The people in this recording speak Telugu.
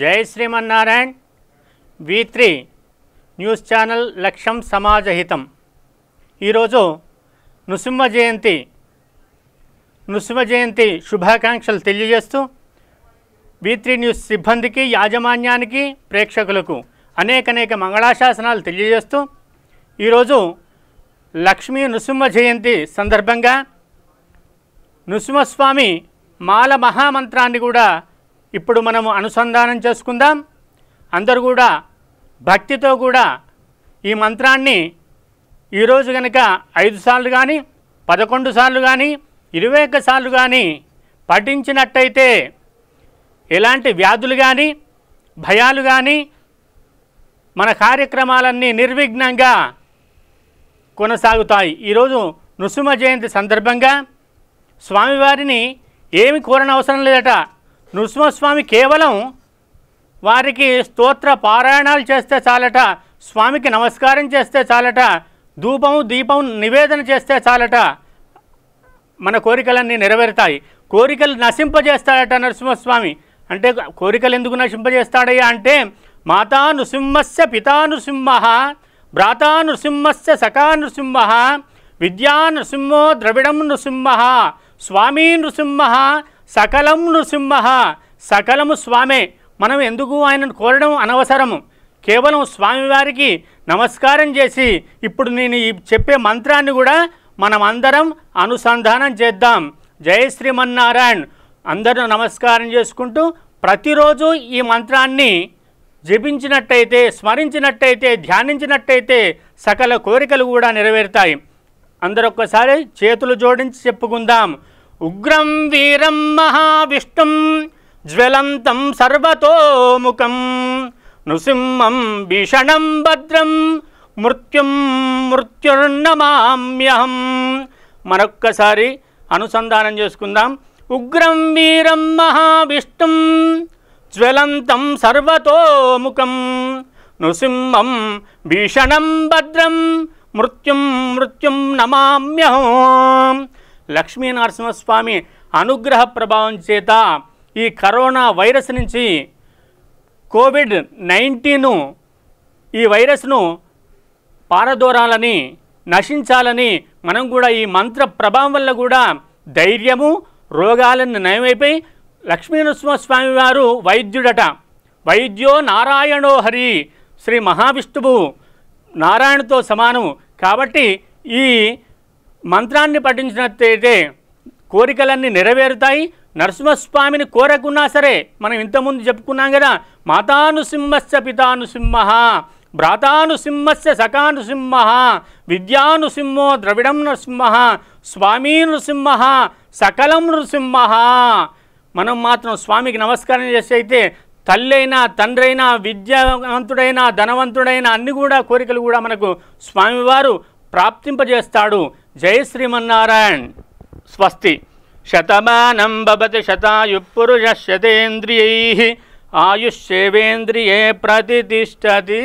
జై శ్రీమన్నారాయణ V3 న్యూస్ ఛానల్ లక్ష్యం సమాజహితం. ఈరోజు నృసింహ జయంతి శుభాకాంక్షలు తెలియజేస్తూ V3 న్యూస్ సిబ్బందికి, యాజమాన్యానికి, ప్రేక్షకులకు అనేక మంగళాశాసనాలు తెలియజేస్తూ ఈరోజు లక్ష్మీ నృసింహ జయంతి సందర్భంగా నృసింహస్వామి మాల మహామంత్రాన్ని కూడా ఇప్పుడు మనము అనుసంధానం చేసుకుందాం. అందరూ కూడా భక్తితో కూడా ఈ మంత్రాన్ని ఈరోజు కనుక 5 సార్లు కానీ 11 సార్లు కానీ 21 సార్లు కానీ పఠించినట్టయితే ఎలాంటి వ్యాధులు కానీ భయాలు కానీ మన కార్యక్రమాలన్నీ నిర్విఘ్నంగా కొనసాగుతాయి. ఈరోజు నృసింహ జయంతి సందర్భంగా స్వామివారిని ఏమి కోరనవసరం లేదట. నృసింహస్వామి కేవలం వారికి స్తోత్ర పారాయణాలు చేస్తే చాలట, స్వామికి నమస్కారం చేస్తే చాలట, ధూపం దీపం నివేదన చేస్తే చాలట, మన కోరికలన్నీ నెరవేరుతాయి. కోరికలు నశింపజేస్తాడట నరసింహస్వామి. అంటే కోరికలు ఎందుకు నశింపజేస్తాడయ్యా అంటే మాతా నృసింహస్య పితా నృసింహ, భ్రాతా నృసింహస్య సఖా నృసింహ, విద్యా నృసింహో ద్రవిడం నృసింహ, స్వామీ నృసింహ సకలం నృసింహ. సకలము స్వామే. మనం ఎందుకు ఆయనను కోరడం అనవసరము. కేవలం స్వామివారికి నమస్కారం చేసి ఇప్పుడు నేను ఈ చెప్పే మంత్రాన్ని కూడా మనం అందరం అనుసంధానం చేద్దాం. జై శ్రీమన్నారాయణ. అందరూ నమస్కారం చేసుకుంటూ ప్రతిరోజు ఈ మంత్రాన్ని జపించినట్టయితే, స్మరించినట్టయితే, ధ్యానించినట్టయితే సకల కోరికలు కూడా నెరవేరుతాయి. అందరూ ఒక్కసారి చేతులు జోడించి చెప్పుకుందాం. ఉగ్రం వీరం మహావిష్ణుం జ్వలంతం సర్వతోముఖం నృసింహం భీషణం భద్రం మృత్యుర్నమామ్యహం. మరొక్కసారి అనుసంధానం చేసుకుందాం. ఉగ్రం వీరం మహావిష్ణుం జ్వలంతం సర్వతోముఖం నృసింహం భీషణం భద్రం మృత్యుం నమామ్యహం. లక్ష్మీనరసింహస్వామి అనుగ్రహ ప్రభావం చేత ఈ కరోనా వైరస్ నుంచి, కోవిడ్-19 ఈ వైరస్ను పారదోరాలని, నశించాలని మనం కూడా ఈ మంత్ర ప్రభావం వల్ల కూడా ధైర్యము, రోగాలను నయమైపోయి లక్ష్మీనరసింహస్వామి వారు వైద్యుడట. వైద్యో నారాయణో హరి. శ్రీ మహావిష్ణువు నారాయణతో సమానం. కాబట్టి ఈ మంత్రాన్ని పఠించినట్టయితే కోరికలన్నీ నెరవేరుతాయి. నరసింహస్వామిని కోరకున్నా సరే మనం ఇంతకుముందు చెప్పుకున్నాం కదా, మాతా నృసింహస్య పితా నృసింహ, భ్రాతా నృసింహస్య సఖా నృసింహ, విద్యా నృసింహో ద్రవిడం నృసింహ, స్వామీ నృసింహ సకలం నృసింహ. మనం మాత్రం స్వామికి నమస్కారం చేసి అయితే తల్లి అయినా, తండ్రి అయినా, విద్యావంతుడైనా, ధనవంతుడైనా అన్ని కూడా కోరికలు కూడా మనకు స్వామివారు ప్రాప్తింపజేస్తాడు. జై శ్రీమన్నారాయణ. స్వస్తి. శతమానం భవతి శతాయుః పురుషः శతేంద్రియైః ఆయుష్యేవేంద్రియే ప్రతిష్ఠతి.